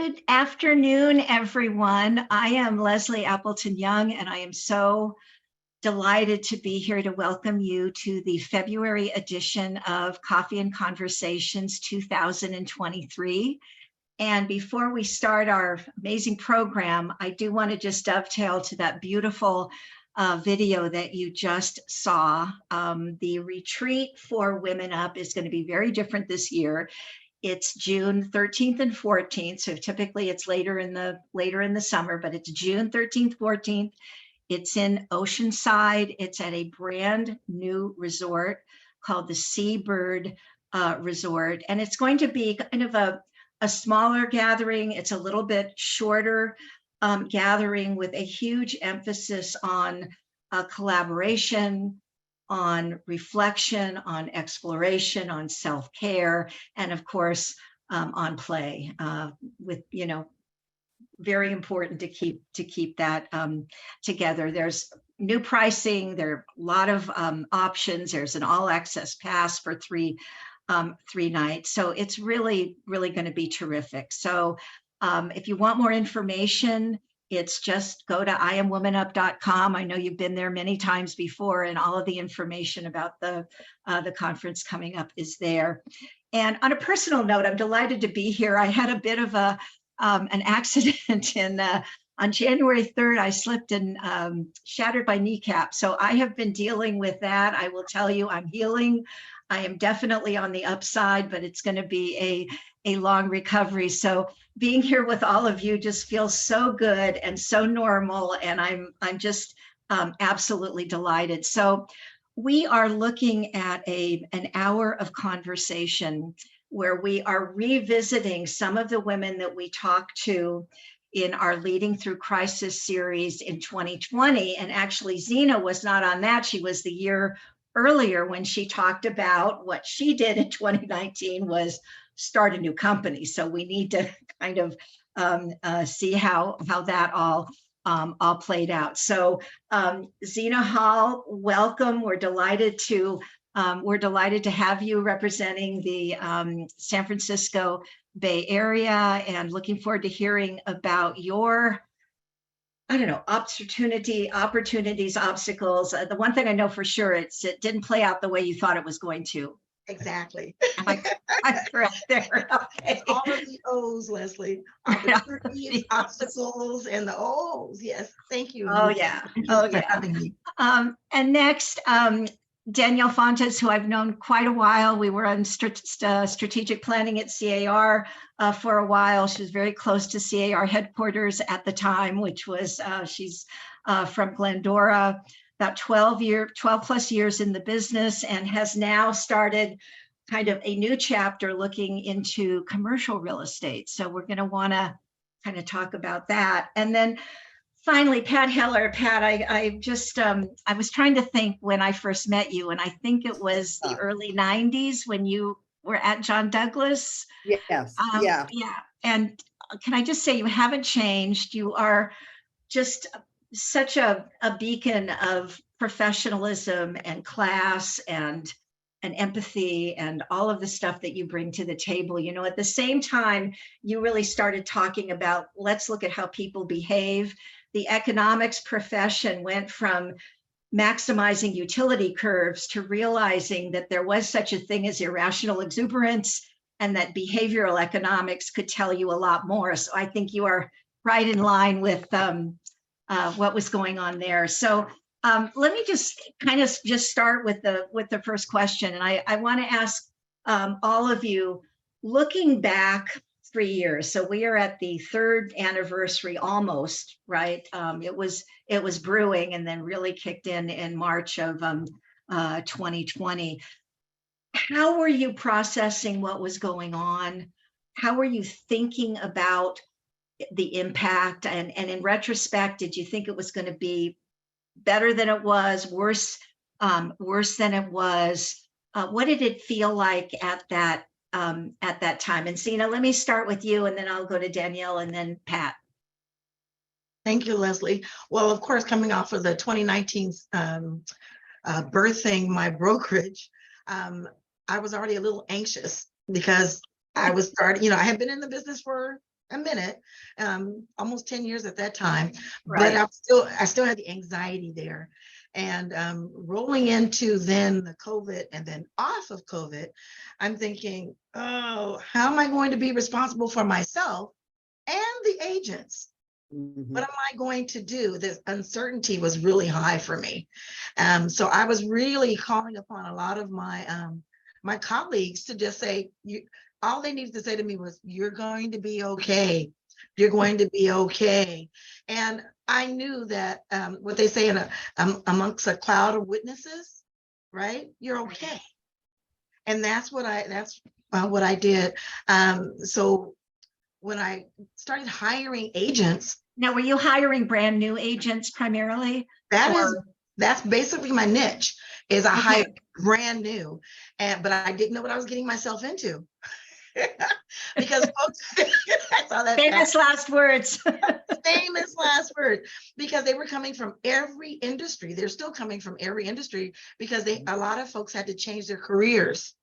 Good afternoon, everyone. I am Leslie Appleton Young, and I am so delighted to be here to welcome you to the February edition of Coffee and Conversations 2023. And before we start our amazing program, I do want to just dovetail to that beautiful video that you just saw. The retreat for Women Up is going to be very different this year. It's June 13th and 14th. So typically it's later in the summer, but it's June 13th, 14th. It's in Oceanside. It's at a brand new resort called the Seabird Resort. And it's going to be kind of a smaller gathering. It's a little bit shorter gathering with a huge emphasis on collaboration, on reflection, on exploration, on self-care, and of course, on play. With very important to keep that together. There's new pricing. There are a lot of options. There's an all-access pass for three nights. So it's really going to be terrific. So if you want more information, it's just go to iamwomanup.com. I know you've been there many times before, and all of the information about the conference coming up is there. And on a personal note, I'm delighted to be here. I had a bit of an accident on January 3rd. I slipped and shattered my kneecap. So I have been dealing with that. I will tell you, I'm healing. I am definitely on the upside, but it's going to be a long recovery. So being here with all of you just feels so good and so normal, and I'm just absolutely delighted. So we are looking at an hour of conversation where we are revisiting some of the women that we talked to in our Leading Through Crisis series in 2020. And actually, Zina was not on that. She was the year earlier when she talked about what she did in 2019 was start a new company. So we need to kind of see how that all played out. So Zina Hall, welcome. We're delighted to have you representing the San Francisco Bay Area, and looking forward to hearing about your, opportunities, obstacles. The one thing I know for sure, it didn't play out the way you thought it was going to. Exactly. I'm correct there. Okay. All of the O's, Leslie. Opportunities, obstacles, and the O's. Yes. Thank you. Oh, yeah. Thank you for having me. And next, Danielle Fontes, who I've known quite a while. We were on strategic planning at CAR for a while. She was very close to CAR headquarters at the time, which was, she's from Glendora, about 12 plus years in the business, and has now started kind of a new chapter looking into commercial real estate. So we're going to want to kind of talk about that. And then finally, Pat Heller. Pat, I was trying to think when I first met you, and I think it was the early 90s when you were at John Douglas. Yes. Yeah. And can I just say, you haven't changed. You are just such a beacon of professionalism and class and empathy and all of the stuff that you bring to the table. At the same time, you really started talking about, let's look at how people behave. The economics profession went from maximizing utility curves to realizing that there was such a thing as irrational exuberance, and that behavioral economics could tell you a lot more. So I think you are right in line with what was going on there. So let me just kind of start with the first question. And I want to ask all of you, looking back 3 years. So we are at the third anniversary almost, right? It was brewing and then really kicked in March of 2020. How were you processing what was going on? How were you thinking about the impact? And in retrospect, did you think it was going to be better than it was, worse than it was? What did it feel like at that time? And Zina, let me start with you, and then I'll go to Danielle and then Pat. Thank you, Leslie. Well, of course, coming off of the 2019 birthing my brokerage, I was already a little anxious because I was starting, I had been in the business for a minute, almost 10 years at that time, Right. but I still had the anxiety there. And rolling into then the COVID and then off of COVID, I'm thinking, oh, how am I going to be responsible for myself and the agents? What am I going to do? This uncertainty was really high for me. So I was really calling upon a lot of my colleagues to just say, all they needed to say to me was, you're going to be okay. You're going to be okay. And I knew that what they say amongst a cloud of witnesses, right? You're okay. And that's what I did. So when I started hiring agents, Now, were you hiring brand new agents primarily? that's basically my niche, is I Okay. hire brand new, but I didn't know what I was getting myself into. Because folks, I saw that Famous last words. famous last word, because they were coming from every industry. They're still coming from every industry because a lot of folks had to change their careers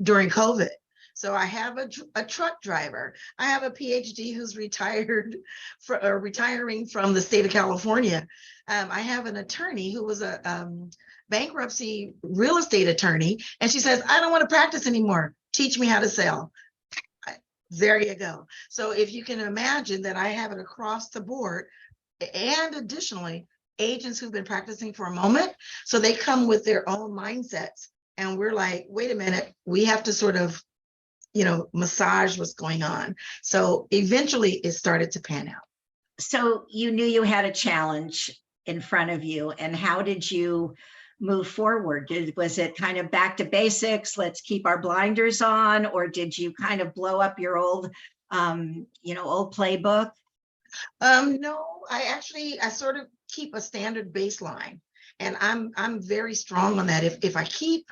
during COVID. So I have a truck driver. I have a PhD who's retiring from the state of California. I have an attorney who was a bankruptcy real estate attorney, and she says, I don't want to practice anymore. Teach me how to sell. There you go. So if you can imagine that I have it across the board, and additionally, agents who've been practicing for a moment, so they come with their own mindsets. And we're like, wait a minute, we have to sort of, massage what's going on. So eventually it started to pan out. So you knew you had a challenge in front of you, and how did you move forward? Was it kind of back to basics, let's keep our blinders on, or did you kind of blow up your old playbook? No, I sort of keep a standard baseline, and I'm very strong on that. If I keep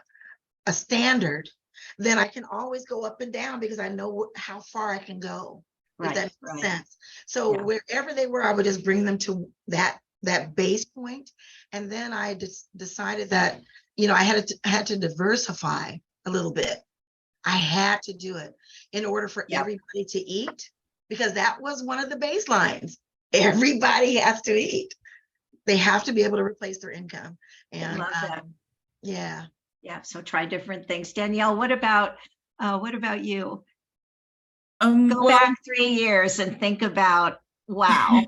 a standard, then I can always go up and down because I know how far I can go. If that makes sense. So Yeah. wherever they were, I would just bring them to that base point. And then I just decided that, I had to diversify a little bit. I had to do it in order for everybody to eat, because that was one of the baselines. Everybody has to eat. They have to be able to replace their income. And Love that. Yeah. Yeah. So try different things. Danielle, what about you? Go Well, back 3 years and think about, wow.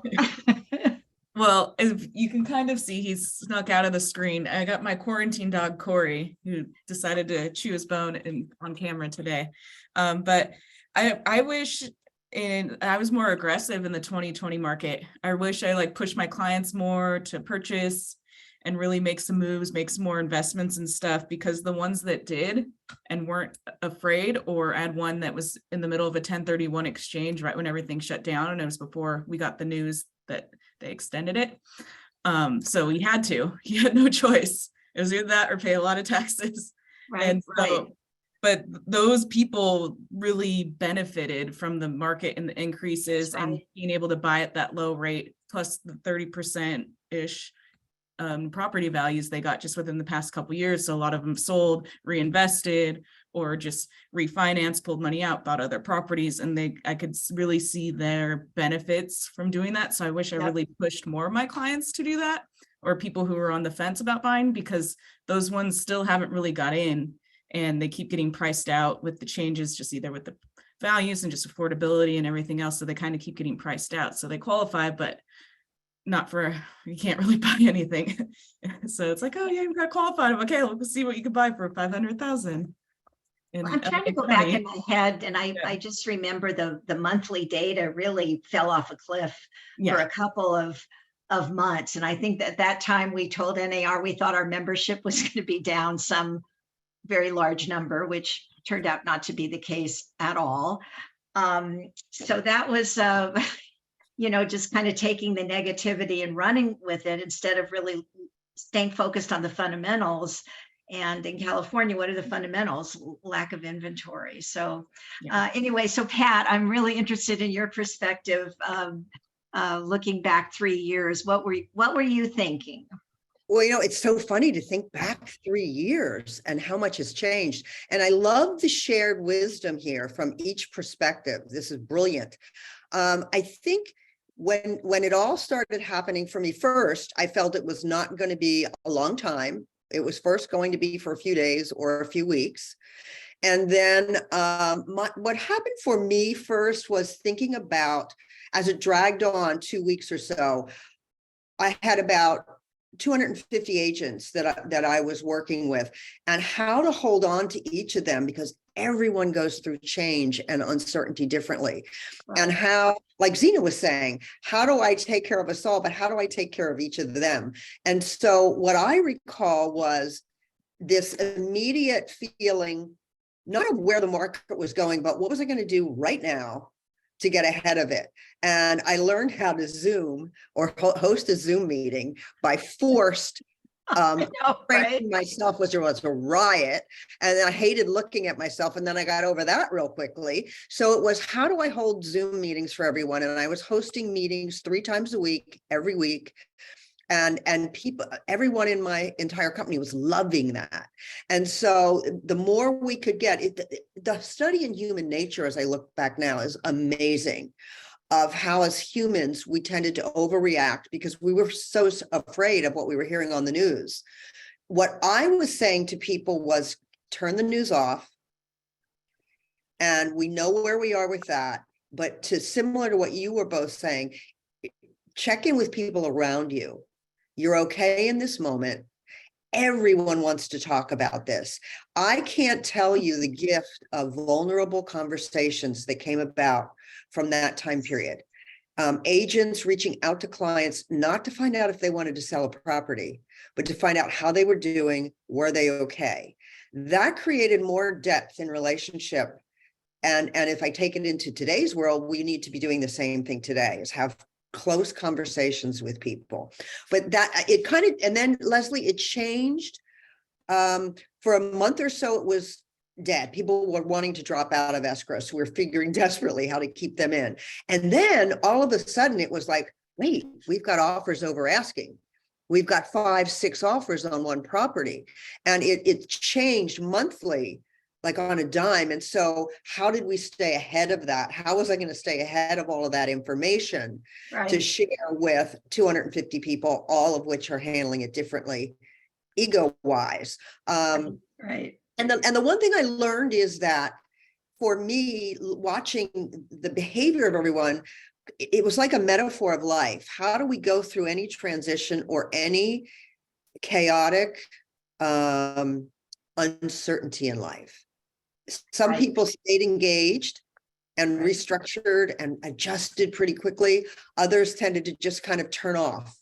well, as you can kind of see, he's snuck out of the screen. I got my quarantine dog, Corey, who decided to chew his bone on camera today. But I wish I was more aggressive in the 2020 market. I wish I pushed my clients more to purchase and really make some moves, make some more investments and stuff, because the ones that did and weren't afraid, or had one that was in the middle of a 1031 exchange right when everything shut down, and it was before we got the news that they extended it. So he had no choice. It was either that or pay a lot of taxes. Right, and so, but those people really benefited from the market and the increases and being able to buy at that low rate, plus the 30%-ish property values they got just within the past couple of years. So a lot of them sold, reinvested, or just refinanced, pulled money out, bought other properties, and I could really see their benefits from doing that. So I wish I really pushed more of my clients to do that, or people who were on the fence about buying, because those ones still haven't really got in, and they keep getting priced out with the changes, just either with the values and just affordability and everything else. So they kind of keep getting priced out. So they qualify, but you can't really buy anything. So it's like, oh yeah, you got qualified. Okay, let's see what you could buy for 500,000. I'm trying to go back in my head, and I just remember the monthly data really fell off a cliff for a couple of months. And I think that that time we told NAR we thought our membership was going to be down some very large number, which turned out not to be the case at all. So that was just kind of taking the negativity and running with it instead of really staying focused on the fundamentals. And in California, what are the fundamentals? Lack of inventory. So anyway, so Pat, I'm really interested in your perspective looking back 3 years. What were you thinking? Well, it's so funny to think back 3 years and how much has changed. And I love the shared wisdom here from each perspective. This is brilliant. I think when it all started happening for me first, I felt it was not going to be a long time. It was first going to be for a few days or a few weeks. And then what happened for me first was thinking about, as it dragged on 2 weeks or so, I had about 250 agents that I was working with, and how to hold on to each of them, because everyone goes through change and uncertainty differently. And how, like Zina was saying, how do I take care of us all, but how do I take care of each of them? And so what I recall was this immediate feeling, not of where the market was going, but what was I going to do right now to get ahead of it? And I learned how to Zoom or host a Zoom meeting by forced Right? myself, was a riot, and I hated looking at myself, and then I got over that real quickly. So it was, how do I hold Zoom meetings for everyone? And I was hosting meetings 3 times a week, every week. And people, everyone in my entire company was loving that. And so the more we could get it, the study in human nature, as I look back now, is amazing, of how as humans we tended to overreact because we were so afraid of what we were hearing on the news. What I was saying to people was, turn the news off, and we know where we are with that. But similar to what you were both saying, check in with people around you. You're okay in this moment. Everyone wants to talk about this. I can't tell you the gift of vulnerable conversations that came about from that time period. Agents reaching out to clients, not to find out if they wanted to sell a property, but to find out how they were doing, were they okay? That created more depth in relationship. And if I take it into today's world, we need to be doing the same thing today, is have close conversations with people. But that it kind of, and then Leslie, it changed. For a month or so, it was dead. People were wanting to drop out of escrow, so we're figuring desperately how to keep them in. And then all of a sudden it was like, wait, we've got offers over asking. We've got 5, 6 offers on one property, and it changed monthly, like on a dime. And so how did we stay ahead of that? How was I going to stay ahead of all of that information to share with 250 people, all of which are handling it differently, ego-wise? Right. And the one thing I learned is that for me, watching the behavior of everyone, it was like a metaphor of life. How do we go through any transition or any chaotic uncertainty in life? Some people stayed engaged and restructured and adjusted pretty quickly. Others tended to just kind of turn off,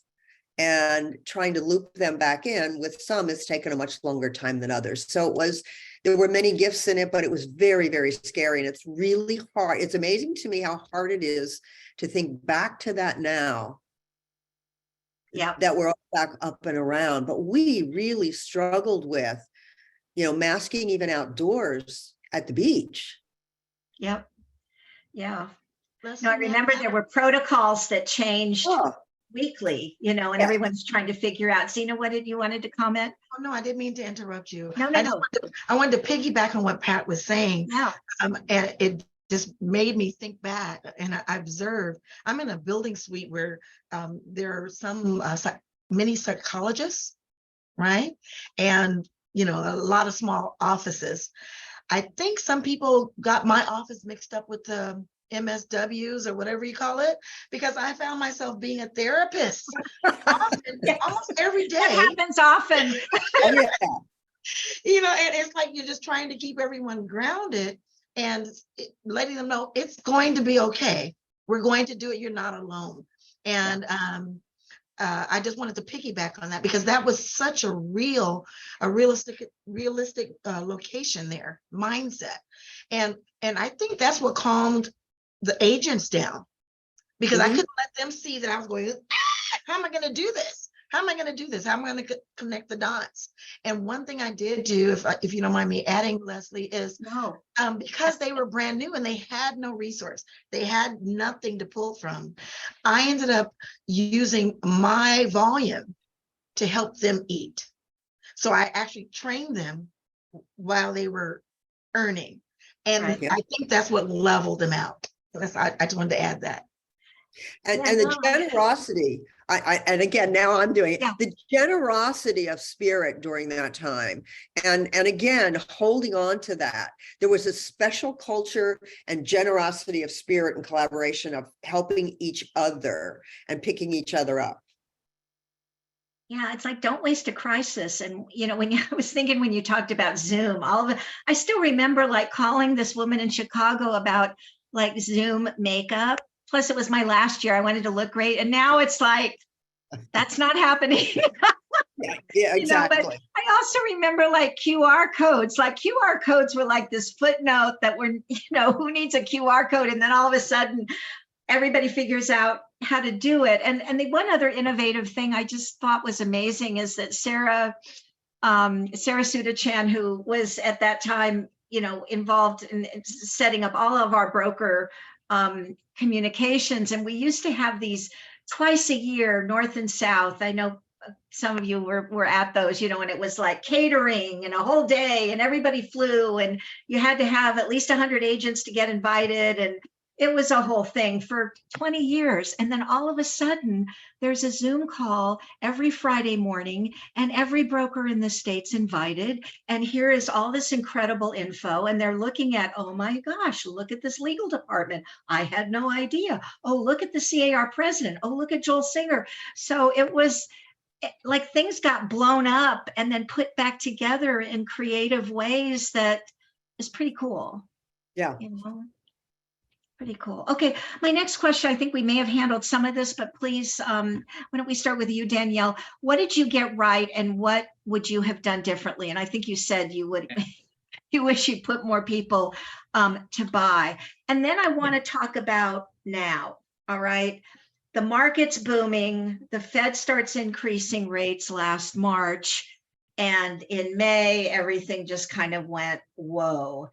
and trying to loop them back in with some has taken a much longer time than others. So there were many gifts in it, but it was very, very scary. And it's really hard. It's amazing to me how hard it is to think back to that now. Yeah. That we're all back up and around, but we really struggled with, masking even outdoors at the beach. Yep. Yeah. Let's No, I remember there were protocols that changed weekly, and everyone's trying to figure out. Zina, what did you wanted to comment? Oh, no, I didn't mean to interrupt you. No. I wanted to piggyback on what Pat was saying. Yeah. And it just made me think back, and I observed, I'm in a building suite where there are some many psychologists, right? And, a lot of small offices. I think some people got my office mixed up with the MSWs or whatever you call it, because I found myself being a therapist often, almost every day. That happens often. And it's like you're just trying to keep everyone grounded and letting them know it's going to be okay. We're going to do it. You're not alone. And I just wanted to piggyback on that, because that was such a realistic location there, mindset. And I think that's what calmed the agents down, because I couldn't let them see that I was going, how am I going to do this? How am I going to do this? How am I going to connect the dots? And one thing I did do, if you don't mind me adding, Leslie, is because they were brand new and they had no resource, they had nothing to pull from, I ended up using my volume to help them eat. So I actually trained them while they were earning. And I think that's what leveled them out. I just wanted to add that. And, Yeah, and the no. generosity, and again, now I'm doing it, Yeah. the generosity of spirit during that time. And again, holding on to that. There was a special culture and generosity of spirit and collaboration of helping each other and picking each other up. Yeah, it's like, don't waste a crisis. And, I was thinking when you talked about Zoom, I still remember like calling this woman in Chicago about like Zoom makeup. Plus it was my last year. I wanted to look great. And now it's like, that's not happening. Yeah, exactly. But I also remember like QR codes, were like this footnote that were, who needs a QR code? And then all of a sudden everybody figures out how to do it. And the one other innovative thing I just thought was amazing is that Sarah Sudachan, who was at that time, involved in setting up all of our broker communications. And we used to have these twice a year, North and South. I know some of you were at those, and it was like catering and a whole day and everybody flew and you had to have at least 100 agents to get invited. And it was a whole thing for 20 years. And then all of a sudden there's a Zoom call every Friday morning and every broker in the State's invited. And here is all this incredible info. And they're looking at, oh my gosh, look at this legal department. I had no idea. Oh, look at the CAR president. Oh, look at Joel Singer. So it was like things got blown up and then put back together in creative ways that is pretty cool. Yeah. Pretty cool. Okay, my next question, I think we may have handled some of this, but please, why don't we start with you, Danielle? What did you get right and what would you have done differently? And I think you said you would, you wish you put more people to buy. And then I want to talk about now, all right? The market's booming. The Fed starts increasing rates last March. And in May, everything just kind of went, whoa.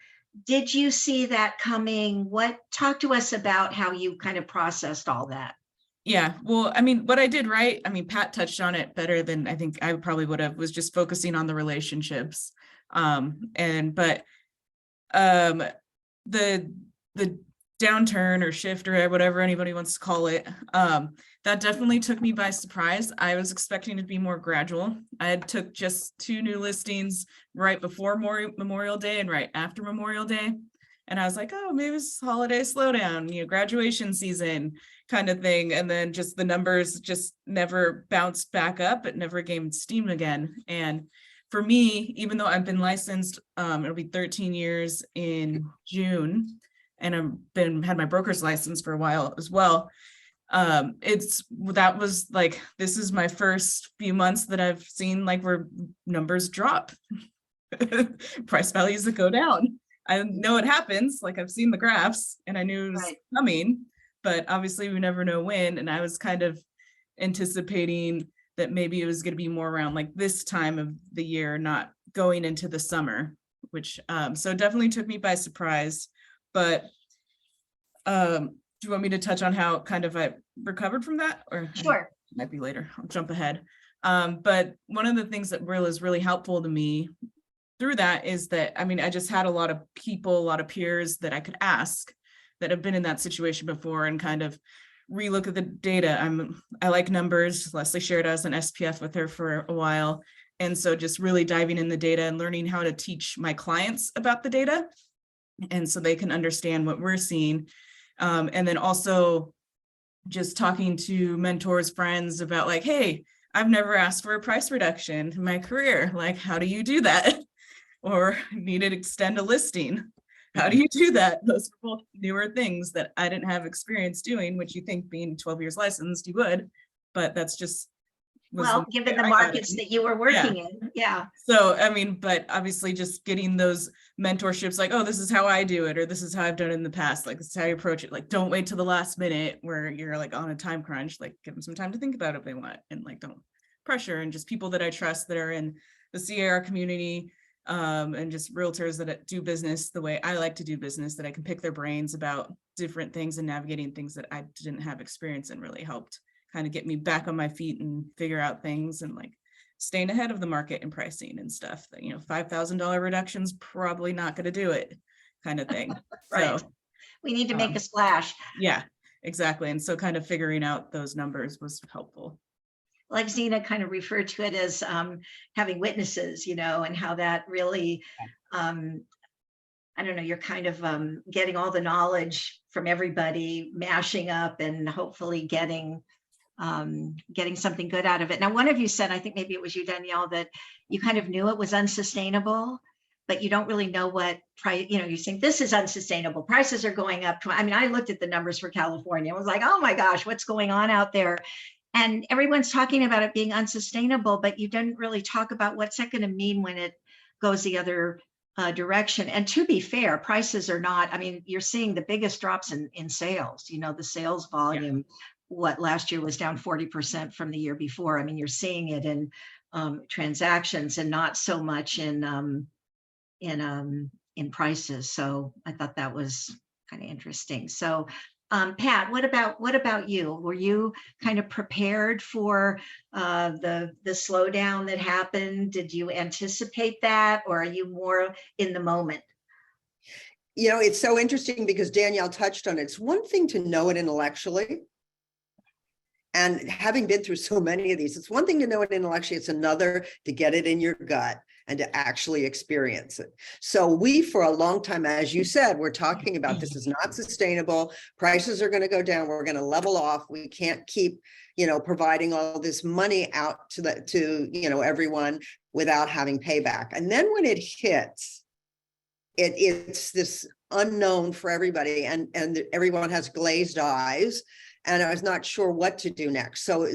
Did you see that coming? Talk to us about how you kind of processed all that. Yeah, well, I mean, what I did right, I mean, Pat touched on it better than I think I probably would have, was just focusing on the relationships. The downturn or shift or whatever anybody wants to call it, that definitely took me by surprise. I was expecting it to be more gradual. I had took just 2 new listings right before Memorial Day and right after Memorial Day. And I was like, oh, maybe it's holiday slowdown, graduation season kind of thing. And then just the numbers just never bounced back up. It never gained steam again. And for me, even though I've been licensed, it'll be 13 years in June, and I've had my broker's license for a while as well. That was like, this is my first few months that I've seen like where numbers drop, price values that go down. I know it happens, like I've seen the graphs and I knew it was coming, but obviously we never know when. And I was kind of anticipating that maybe it was going to be more around like this time of the year, not going into the summer, which so it definitely took me by surprise. But do you want me to touch on how kind of I recovered from that? Or Sure. Might be later, I'll jump ahead. But one of the things that was really helpful to me through that is that, I mean, I just had a lot of people, a lot of peers that I could ask that have been in that situation before and kind of relook at the data. I like numbers. Leslie shared I was an SPF with her for a while. And so just really diving in the data and learning how to teach my clients about the data. And so they can understand what we're seeing. And then also just talking to mentors, friends about like, hey, I've never asked for a price reduction in my career. Like, how do you do that? Or need to extend a listing. How do you do that? Those are both newer things that I didn't have experience doing, which you think being 12 years licensed, you would, but that's just. Well, given the markets that you were working in. Yeah. So, I mean, but obviously just getting those mentorships like, oh, this is how I do it, or this is how I've done it in the past. Like, this is how you approach it. Like, don't wait till the last minute where you're like on a time crunch, like give them some time to think about it if they want, and like, don't pressure. And just people that I trust that are in the CAR community, and just realtors that do business the way I like to do business, that I can pick their brains about different things and navigating things that I didn't have experience in, really helped kind of get me back on my feet and figure out things and like staying ahead of the market and pricing and stuff that, $5,000 reductions probably not going to do it kind of thing. Right. So, We need to make a splash. Yeah, exactly. And so kind of figuring out those numbers was helpful. Like Zina kind of referred to it as having witnesses, and how that really, I don't know, you're kind of getting all the knowledge from everybody, mashing up and hopefully getting something good out of it. Now, one of you said, I think maybe it was you, Danielle, that you kind of knew it was unsustainable, but you don't really know what price, you think this is unsustainable. Prices are going up. I mean, I looked at the numbers for California. I was like, oh my gosh, what's going on out there? And everyone's talking about it being unsustainable, but you didn't really talk about what's that going to mean when it goes the other direction. And to be fair, prices are not, I mean, you're seeing the biggest drops in sales, the sales volume, what last year was down 40% from the year before. I mean, you're seeing it in transactions and not so much in prices. So I thought that was kind of interesting. So Pat, what about you? Were you kind of prepared for the slowdown that happened? Did you anticipate that, or are you more in the moment? It's so interesting because Danielle touched on it. It's one thing to know it intellectually. And having been through so many of these, it's one thing to know it intellectually, it's another to get it in your gut and to actually experience it. So we, for a long time, as you said, we're talking about this is not sustainable. Prices are going to go down. We're going to level off. We can't keep, providing all this money out to everyone without having payback. And then when it hits, it's this unknown for everybody, and everyone has glazed eyes. And I was not sure what to do next. So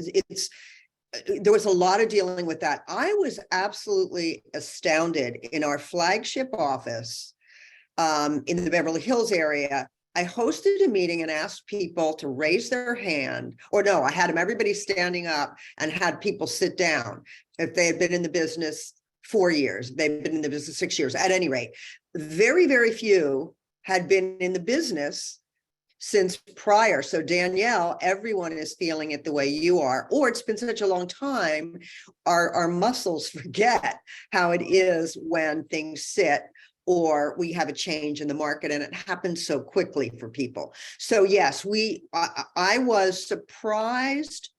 there was a lot of dealing with that. I was absolutely astounded in our flagship office in the Beverly Hills area. I hosted a meeting and asked people to raise their hand, or no, I had everybody standing up and had people sit down if they had been in the business 4 years, they've been in the business 6 years. At any rate, very, very few had been in the business since prior. So Danielle, everyone is feeling it the way you are, or it's been such a long time, our muscles forget how it is when things sit or we have a change in the market, and it happens so quickly for people. So yes, I was surprised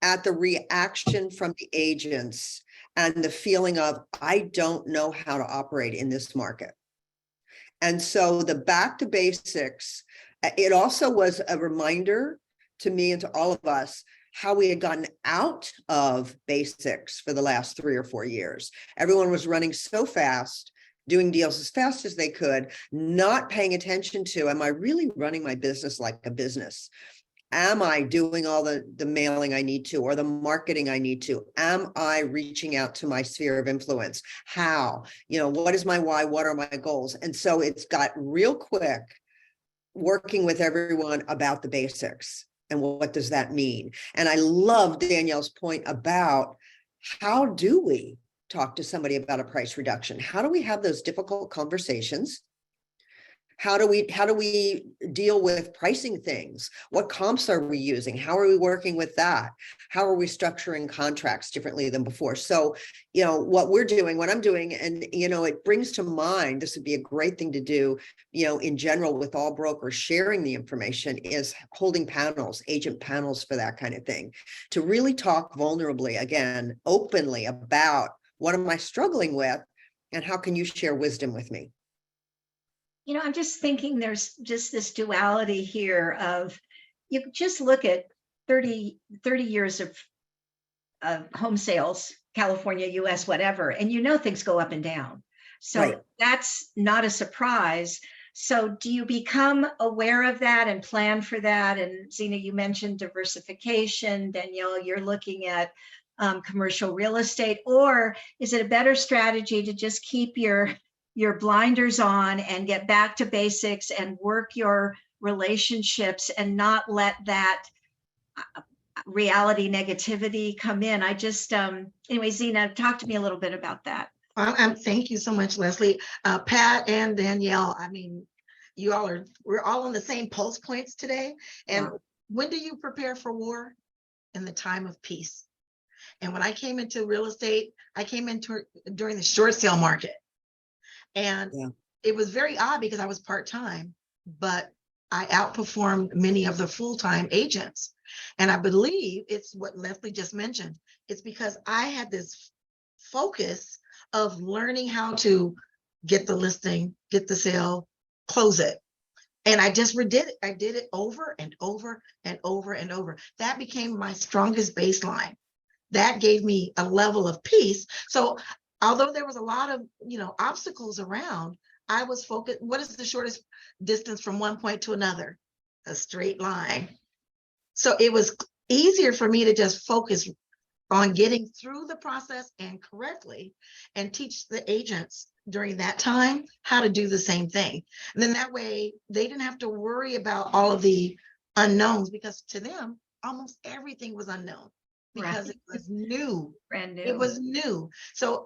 at the reaction from the agents and the feeling of, I don't know how to operate in this market. And so the back to basics, it also was a reminder to me and to all of us how we had gotten out of basics for the last 3 or 4 years. Everyone was running so fast, doing deals as fast as they could, not paying attention to, am I really running my business like a business? Am I doing all the mailing I need to, or the marketing I need to? Am I reaching out to my sphere of influence? How? What is my why? What are my goals? And so it's got real quick working with everyone about the basics and what does that mean? And I love Danielle's point about how do we talk to somebody about a price reduction? How do we have those difficult conversations? How do we deal with pricing things? What comps are we using? How are we working with that? How are we structuring contracts differently than before? So, what we're doing, what I'm doing, and, it brings to mind, this would be a great thing to do, in general with all brokers sharing the information, is holding panels, agent panels for that kind of thing, to really talk vulnerably, again, openly about what am I struggling with and how can you share wisdom with me? I'm just thinking there's just this duality here of, you just look at 30 years of home sales, California, US, whatever, and things go up and down. So right. That's not a surprise. So do you become aware of that and plan for that? And Zina, you mentioned diversification. Danielle, you're looking at commercial real estate, or is it a better strategy to just keep your blinders on and get back to basics and work your relationships and not let that reality negativity come in? I just, anyway, Zina, talk to me a little bit about that. Thank you so much, Leslie. Pat and Danielle, I mean, we're all on the same pulse points today. And yeah. When do you prepare for war? In the time of peace. And when I came into real estate, I came into during the short sale market. And yeah. It was very odd because I was part-time, but I outperformed many of the full-time agents. And I believe it's what Leslie just mentioned. It's because I had this focus of learning how to get the listing, get the sale, close it. And I just redid it. I did it over and over and over and over. That became my strongest baseline. That gave me a level of peace. So although there was a lot of, obstacles around, I was focused. What is the shortest distance from one point to another? A straight line. So it was easier for me to just focus on getting through the process and correctly, and teach the agents during that time how to do the same thing. And then that way they didn't have to worry about all of the unknowns, because to them, almost everything was unknown because Right. it was new. Brand new. It was new. So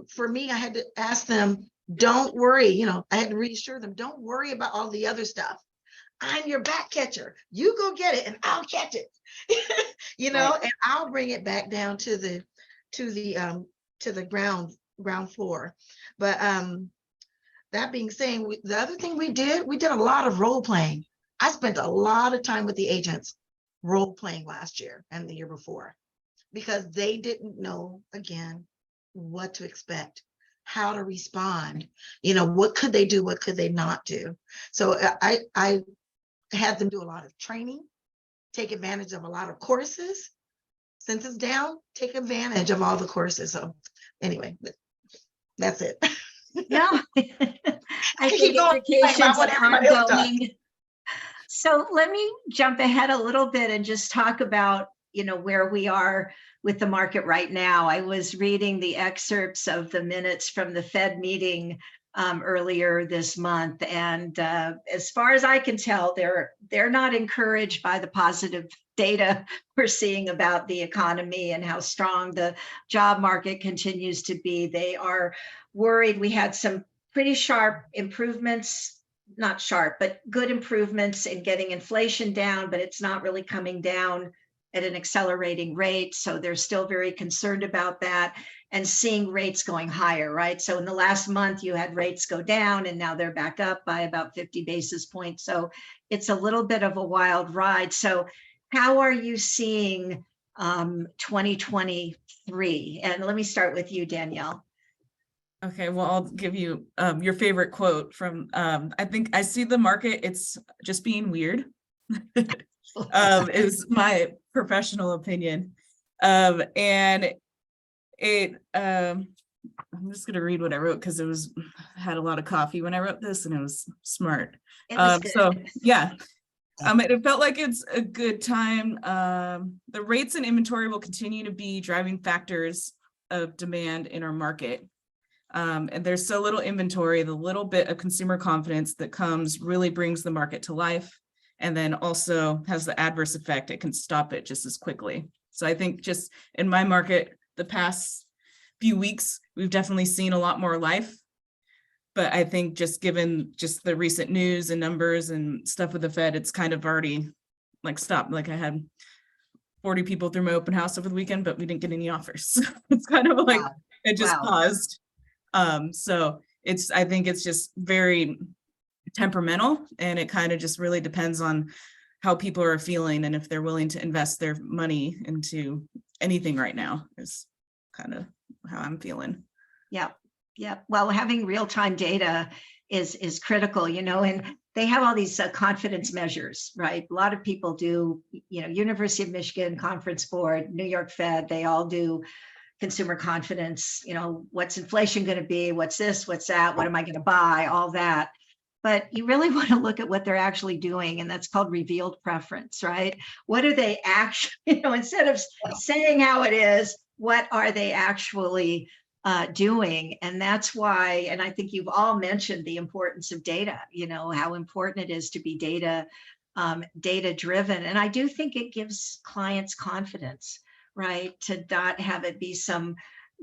for me, I had to ask them, don't worry, I had to reassure them, don't worry about all the other stuff. I'm your back catcher. You go get it and I'll catch it. Right. And I'll bring it back down to the ground floor. But that being said, the other thing we did a lot of role playing. I spent a lot of time with the agents role playing last year and the year before, because they didn't know, again, what to expect, how to respond, what could they do, what could they not do. So I had them do a lot of training, take advantage of a lot of courses. Since it's down, take advantage of all the courses. So anyway, that's it. Yeah. I think keep going education's about what everybody else does. ongoing. So let me jump ahead a little bit and just talk about, where we are with the market right now. I was reading the excerpts of the minutes from the Fed meeting earlier this month, and as far as I can tell, they're not encouraged by the positive data we're seeing about the economy and how strong the job market continues to be. They are worried. We had some pretty sharp improvements, not sharp, but good improvements in getting inflation down, but it's not really coming down at an accelerating rate. So they're still very concerned about that and seeing rates going higher, right? So in the last month, you had rates go down and now they're back up by about 50 basis points. So it's a little bit of a wild ride. So how are you seeing 2023? And let me start with you, Danielle. Okay, well, I'll give you your favorite quote from, I think I see the market, it's just being weird, is my professional opinion. And I'm just going to read what I wrote because had a lot of coffee when I wrote this and it was smart. It was good. So yeah, it felt like it's a good time. The rates and inventory will continue to be driving factors of demand in our market. And there's so little inventory, the little bit of consumer confidence that comes really brings the market to life, and then also has the adverse effect. It can stop it just as quickly. So I think just in my market, the past few weeks, we've definitely seen a lot more life. But I think just given just the recent news and numbers and stuff with the Fed, it's kind of already like stopped. Like I had 40 people through my open house over the weekend, but we didn't get any offers. It's kind of like, wow. It just paused. So I think it's just very temperamental, and it kind of just really depends on how people are feeling and if they're willing to invest their money into anything right now is kind of how I'm feeling. Yeah. Yeah. Well, having real-time data is critical, and they have all these confidence measures, right? A lot of people do, University of Michigan, Conference Board, New York Fed, they all do consumer confidence, what's inflation going to be, what's this, what's that, what am I going to buy, all that. But you really want to look at what they're actually doing, and that's called revealed preference, right? What are they actually, instead of saying how it is, what are they actually doing? And that's why, and I think you've all mentioned the importance of data, how important it is to be data driven. And I do think it gives clients confidence, right? To not have it be some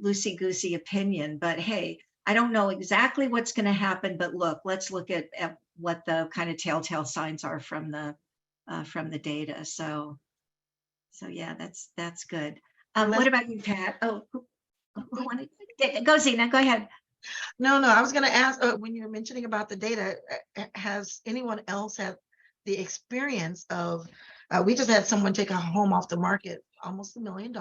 loosey-goosey opinion, but hey, I don't know exactly what's going to happen, but let's look at what the kind of telltale signs are from the data. So yeah, that's good. What about you, Pat? Oh, who wanted to go, Zina? Go ahead. No, I was going to ask when you're mentioning about the data, has anyone else the experience of, we just had someone take a home off the market, almost $1 million.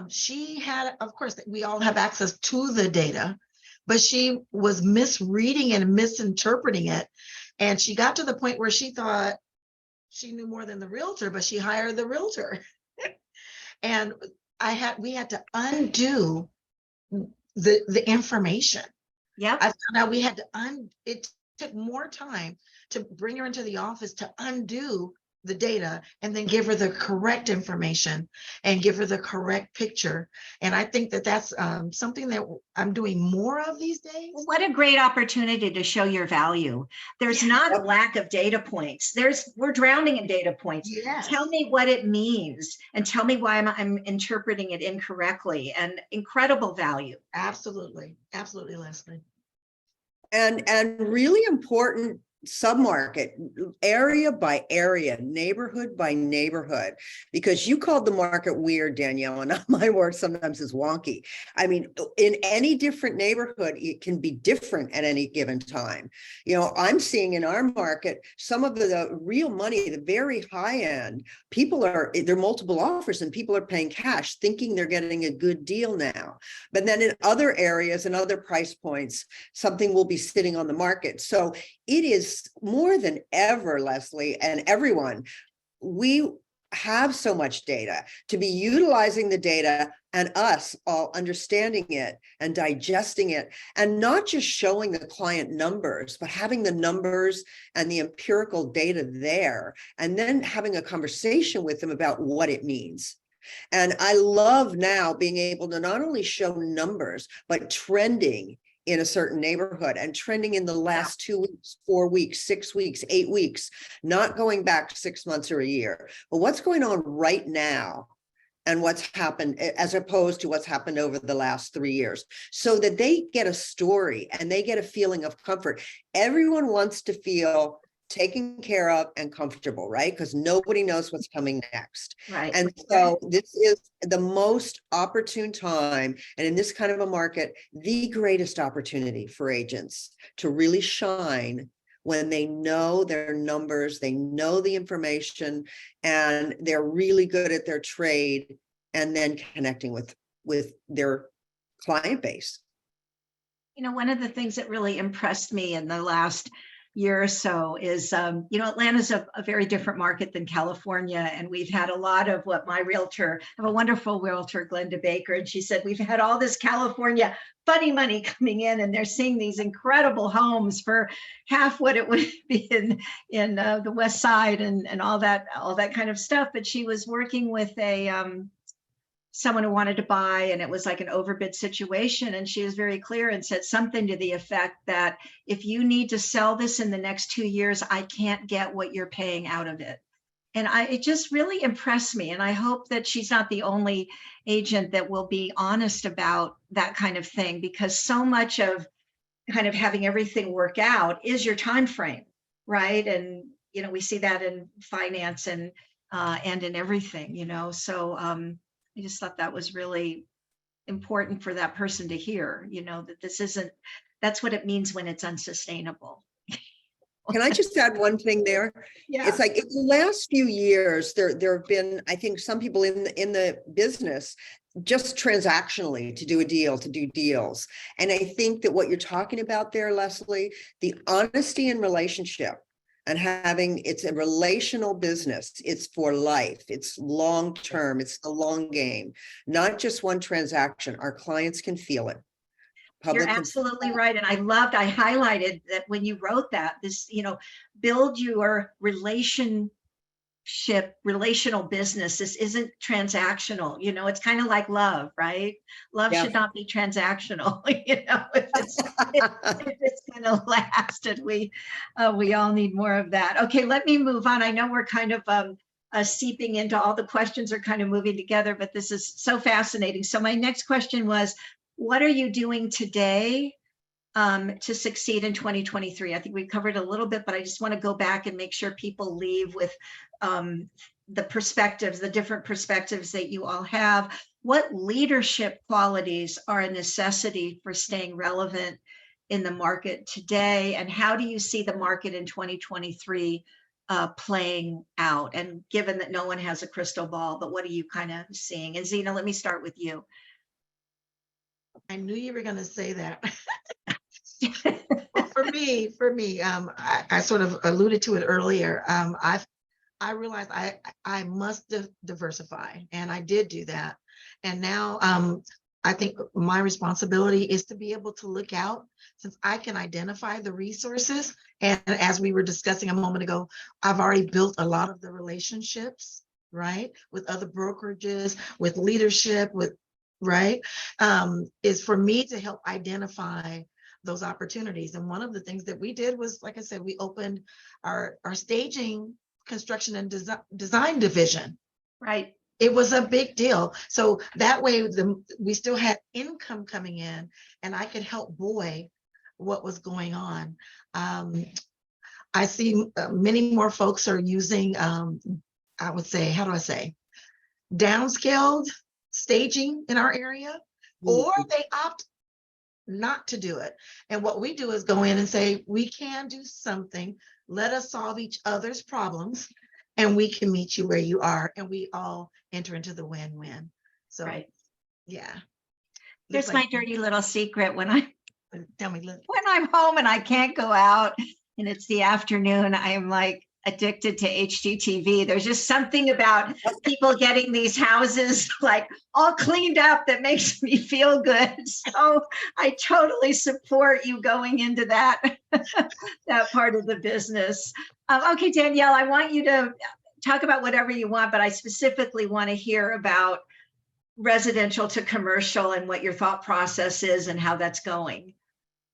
She had, of course, we all have access to the data, but she was misreading and misinterpreting it. And she got to the point where she thought she knew more than the realtor, but she hired the realtor. And we had to undo the information. Yep. I found out we had to it took more time to bring her into the office to undo the data and then give her the correct information and give her the correct picture. And I think that that's something that I'm doing more of these days. What a great opportunity to show your value. There's not a lack of data points. We're drowning in data points. Yes. Tell me what it means and tell me why I'm interpreting it incorrectly, and incredible value. Absolutely. Absolutely, Leslie. And really important submarket, area by area, neighborhood by neighborhood, because you called the market weird, Danielle, and my word sometimes is wonky. I mean, in any different neighborhood, it can be different at any given time. You know, I'm seeing in our market, some of the real money, the very high end, there are multiple offers and people are paying cash thinking they're getting a good deal now. But then in other areas and other price points, something will be sitting on the market. So it is more than ever, Leslie, and everyone, we have so much data to be utilizing the data and us all understanding it and digesting it, and not just showing the client numbers, but having the numbers and the empirical data there, and then having a conversation with them about what it means. And I love now being able to not only show numbers, but trending in a certain neighborhood and trending in the last 2 weeks, 4 weeks, 6 weeks, 8 weeks, not going back 6 months or a year, but what's going on right now and what's happened as opposed to what's happened over the last 3 years, so that they get a story and they get a feeling of comfort. Everyone wants to feel taken care of and comfortable, right? Because nobody knows what's coming next. Right. And so this is the most opportune time, and in this kind of a market, the greatest opportunity for agents to really shine when they know their numbers, they know the information, and they're really good at their trade, and then connecting with their client base. You know, one of the things that really impressed me in the last year or so is, Atlanta's a very different market than California. And we've had a lot of what my realtor, I have a wonderful realtor, Glenda Baker, and she said, we've had all this California funny money coming in, and they're seeing these incredible homes for half what it would be in the West Side and all that kind of stuff. But she was working with someone who wanted to buy, and it was like an overbid situation. And she was very clear and said something to the effect that if you need to sell this in the next 2 years, I can't get what you're paying out of it. And it just really impressed me. And I hope that she's not the only agent that will be honest about that kind of thing, because so much of kind of having everything work out is your time frame, right? And, we see that in finance and in everything, so I just thought that was really important for that person to hear, that that's what it means when it's unsustainable. Can I just add one thing there? Yeah. It's like in the last few years, there have been, I think, some people in the business just transactionally to do deals. And I think that what you're talking about there, Leslie, the honesty in relationship, and it's a relational business. It's for life. It's long term. It's the long game, not just one transaction. Our clients can feel it. You're absolutely right. And I highlighted that when you wrote that, this, build your relational business. This isn't transactional. It's kind of like love, right? Love should not be transactional. If it's going to last, and we all need more of that. Okay, let me move on. I know we're kind of seeping into all the questions are kind of moving together, but this is so fascinating. So my next question was, what are you doing today to succeed in 2023? I think we covered a little bit, but I just want to go back and make sure people leave with the different perspectives that you all have. What leadership qualities are a necessity for staying relevant in the market today? And how do you see the market in 2023 playing out? And given that no one has a crystal ball, but what are you kind of seeing? And Zina, let me start with you. I knew you were going to say that. Well, for me, I sort of alluded to it earlier. I realized I must diversify, and I did do that. And now I think my responsibility is to be able to look out, since I can identify the resources. And as we were discussing a moment ago, I've already built a lot of the relationships, right, with other brokerages, with leadership, with right, is for me to help identify those opportunities. And one of the things that we did was, like I said, we opened our staging, construction, and design division. Right. It was a big deal. So that way we still had income coming in, and I could help buoy what was going on. I see many more folks are using, I would say, how do I say, downscaled staging in our area, or they opt not to do it. And what we do is go in and say, we can do something. Let us solve each other's problems, and we can meet you where you are, and we all enter into the win-win. So, right. Yeah. Here's my dirty little secret. Tell me. When I'm home and I can't go out and it's the afternoon, I am like addicted to HGTV. There's just something about people getting these houses like all cleaned up that makes me feel good. So I totally support you going into that, that part of the business. Okay, Danielle, I want you to talk about whatever you want, but I specifically want to hear about residential to commercial and what your thought process is and how that's going.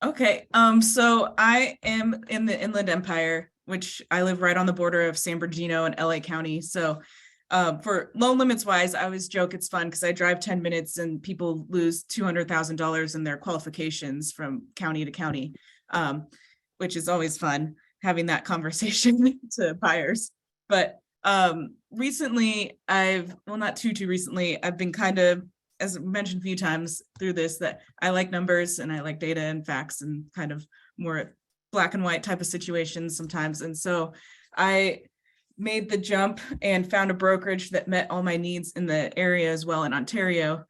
Okay, so I am in the Inland Empire, which I live right on the border of San Bernardino and LA County. So for loan limits wise, I always joke it's fun because I drive 10 minutes and people lose $200,000 in their qualifications from county to county, which is always fun having that conversation to buyers. But recently not too recently, I've been kind of, as mentioned a few times through this, that I like numbers and I like data and facts and kind of more black and white type of situations sometimes. And so I made the jump and found a brokerage that met all my needs in the area as well in Ontario,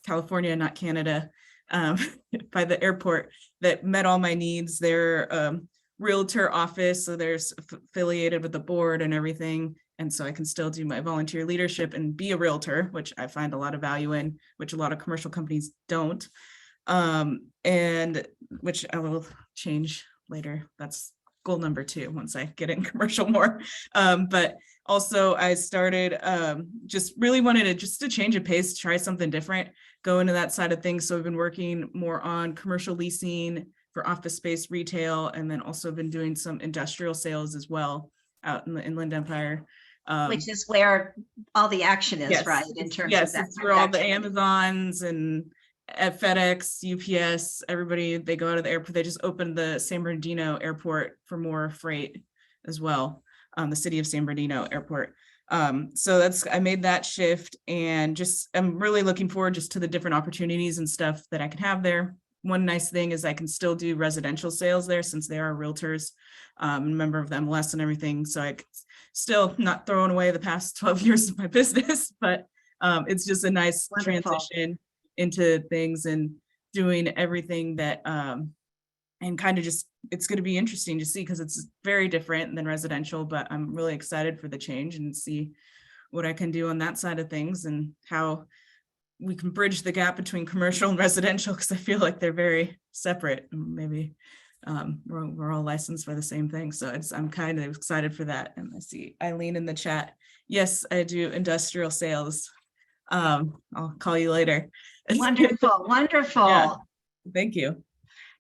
California, not Canada, by the airport, that met all my needs. They're realtor office, so there's affiliated with the board and everything. And so I can still do my volunteer leadership and be a realtor, which I find a lot of value in, which a lot of commercial companies don't. And which I will change later. That's goal number 2 once I get in commercial more. But also I started just really wanted to change a pace, try something different, go into that side of things. So I've been working more on commercial leasing for office space retail, and then also been doing some industrial sales as well out in the Inland Empire. Which is where all the action is, yes, right? In terms yes, of that. it's where all the Amazons and at FedEx, UPS, everybody, they go out of the airport. They just opened the San Bernardino airport for more freight as well. The city of San Bernardino airport. So I made that shift, and just I'm really looking forward just to the different opportunities and stuff that I can have there. One nice thing is I can still do residential sales there since they are realtors, a member of the MLS and everything. So I could still not throwing away the past 12 years of my business, but it's just a nice transition into things and doing everything that, and kind of just, it's going to be interesting to see because it's very different than residential, but I'm really excited for the change and see what I can do on that side of things and how we can bridge the gap between commercial and residential, because I feel like they're very separate. Maybe we're all licensed for the same thing. So I'm kind of excited for that. And I see Eileen in the chat. Yes, I do industrial sales. I'll call you later. Wonderful, wonderful. Yeah, thank you.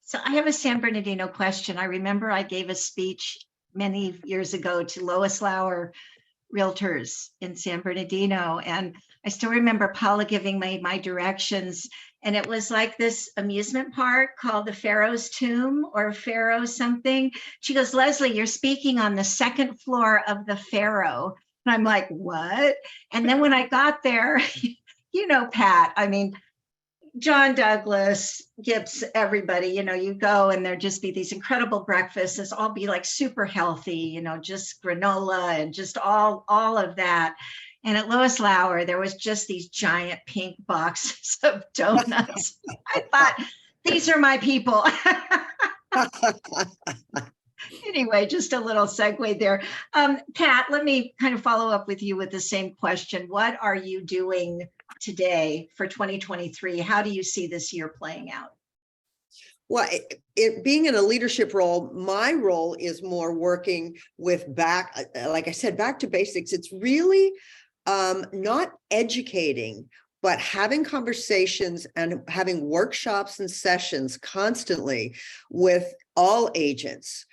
So I have a San Bernardino question. I remember I gave a speech many years ago to Lois Lauer realtors in San Bernardino. And I still remember Paula giving me my directions. And it was like this amusement park called the Pharaoh's Tomb or Pharaoh something. She goes, Leslie, you're speaking on the 2nd floor of the Pharaoh. And I'm like, what? And then when I got there, you know, Pat, I mean, John Douglas gives everybody, you go and there just be these incredible breakfasts. This all be like super healthy, just granola and just all of that. And at Lois Lauer, there was just these giant pink boxes of donuts. I thought, these are my people. Anyway, just a little segue there. Pat, let me kind of follow up with you with the same question. What are you doing today for 2023? How do you see this year playing out? Well, it being in a leadership role, my role is more working with like I said, back to basics. It's really not educating, but having conversations and having workshops and sessions constantly with all agents,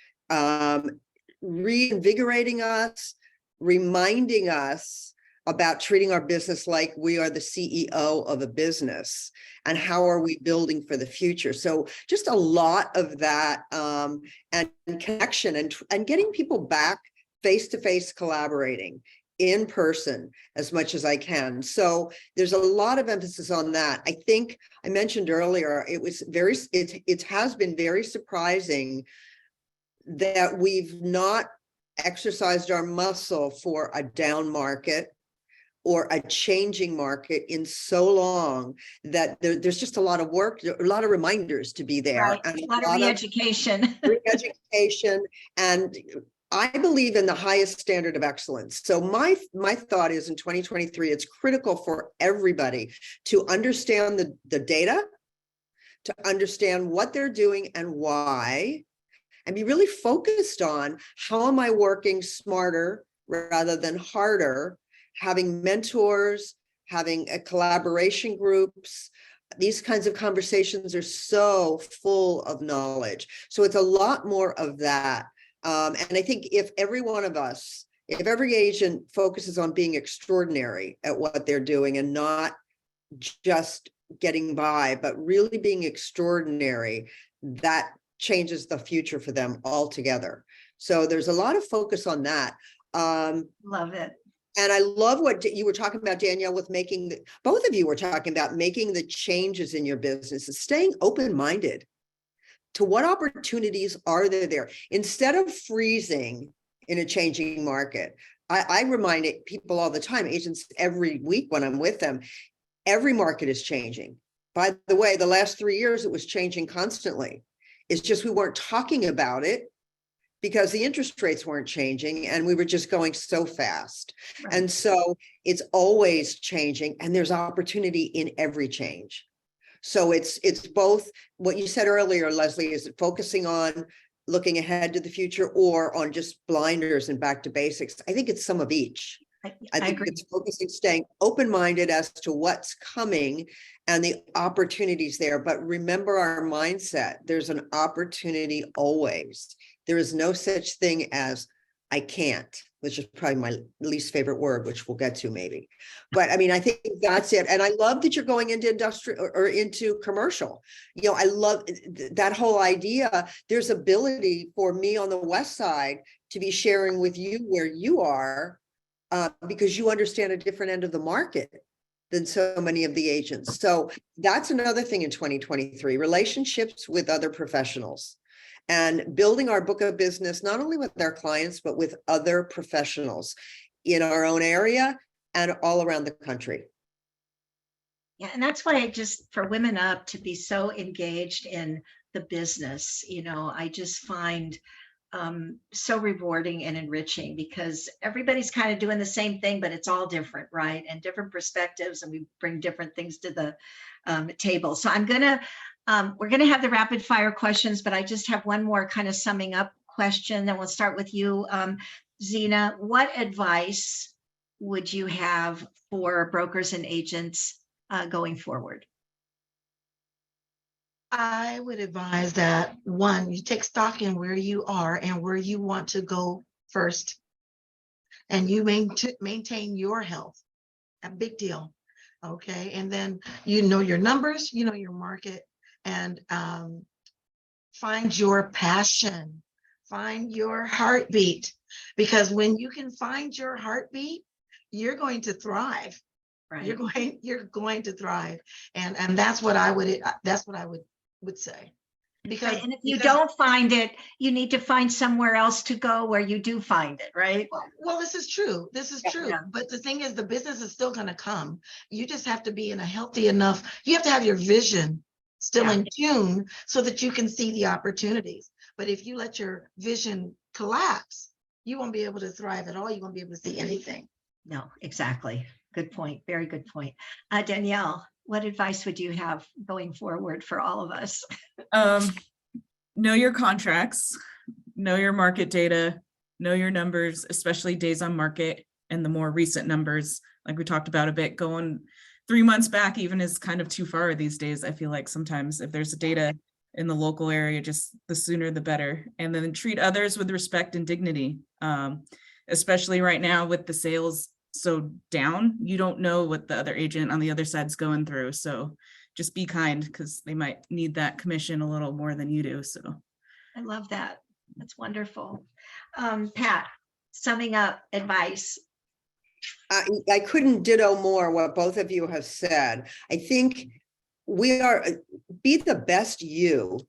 reinvigorating us, reminding us about treating our business like we are the CEO of a business and how are we building for the future. So just a lot of that and connection and getting people back face-to-face collaborating in person as much as I can. So there's a lot of emphasis on that. I think I mentioned earlier, it has been very surprising that we've not exercised our muscle for a down market or a changing market in so long that there's just a lot of work, a lot of reminders to be there. Right. And a lot of re-education. Re-education. And I believe in the highest standard of excellence. So my thought is in 2023, it's critical for everybody to understand the data, to understand what they're doing and why, and be really focused on how am I working smarter rather than harder, having mentors, having collaboration groups. These kinds of conversations are so full of knowledge. So it's a lot more of that. And I think if every one of us, if every agent focuses on being extraordinary at what they're doing and not just getting by, but really being extraordinary, that changes the future for them altogether. So there's a lot of focus on that. Love it. And I love what you were talking about, Danielle, with both of you were talking about making the changes in your business and staying open-minded to what opportunities are there. Instead of freezing in a changing market, I remind people all the time, agents every week when I'm with them, every market is changing. By the way, the last 3 years, it was changing constantly. It's just we weren't talking about it because the interest rates weren't changing and we were just going so fast. Right. And so it's always changing and there's opportunity in every change. So it's both what you said earlier, Leslie, is it focusing on looking ahead to the future or on just blinders and back to basics? I think it's some of each. I think agree. It's focusing, staying open-minded as to what's coming and the opportunities there. But remember our mindset, there's an opportunity always. There is no such thing as I can't, which is probably my least favorite word, which we'll get to maybe. But I mean, I think that's it. And I love that you're going into industrial or into commercial. You know, I love that whole idea. There's ability for me on the West Side to be sharing with you where you are because you understand a different end of the market than so many of the agents. So that's another thing in 2023, relationships with other professionals. And building our book of business, not only with our clients, but with other professionals in our own area and all around the country. Yeah, and that's why for Women Up to be so engaged in the business, I just find so rewarding and enriching because everybody's kind of doing the same thing, but it's all different, right? And different perspectives, and we bring different things to the table. So we're going to have the rapid fire questions, but I just have one more kind of summing up question. Then we'll start with you, Zina. What advice would you have for brokers and agents going forward? I would advise that, one, you take stock in where you are and where you want to go first, and you maintain your health. A big deal. Okay. And then you know your numbers, you know your market, and find your passion, find your heartbeat, because when you can find your heartbeat, you're going to thrive. You're Right. going to thrive. And that's what I would say. Right. And if you don't find it, you need to find somewhere else to go where you do find it, right? Well, this is true. This is true. Yeah. But the thing is, the business is still going to come. You just have to be in a healthy enough, you have to have your vision still Yeah. in tune so that you can see the opportunities. But if you let your vision collapse, you won't be able to thrive at all. You won't be able to see anything. No, exactly. Good point. Very good point. Danielle, what advice would you have going forward for all of us? Know your contracts, know your market data, know your numbers, especially days on market and the more recent numbers, like we talked about a bit, going 3 months back even is kind of too far these days. I feel like sometimes if there's data in the local area, just the sooner the better. And then treat others with respect and dignity, especially right now with the sales so down. You don't know what the other agent on the other side's going through. So just be kind, because they might need that commission a little more than you do. So I love that. That's wonderful. Pat, summing up advice. I couldn't ditto more what both of you have said. I think be the best you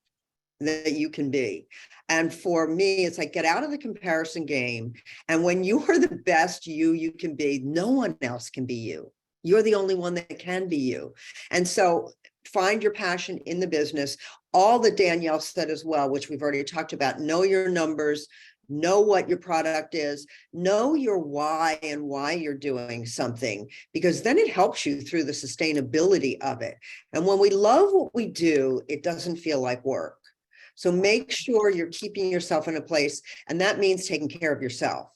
that you can be. And for me, it's like, get out of the comparison game. And when you are the best you can be, no one else can be you. You're the only one that can be you. And so find your passion in the business. All that Danielle said as well, which we've already talked about, know your numbers, know what your product is, know your why and why you're doing something, because then it helps you through the sustainability of it. And when we love what we do, it doesn't feel like work. So make sure you're keeping yourself in a place, and that means taking care of yourself.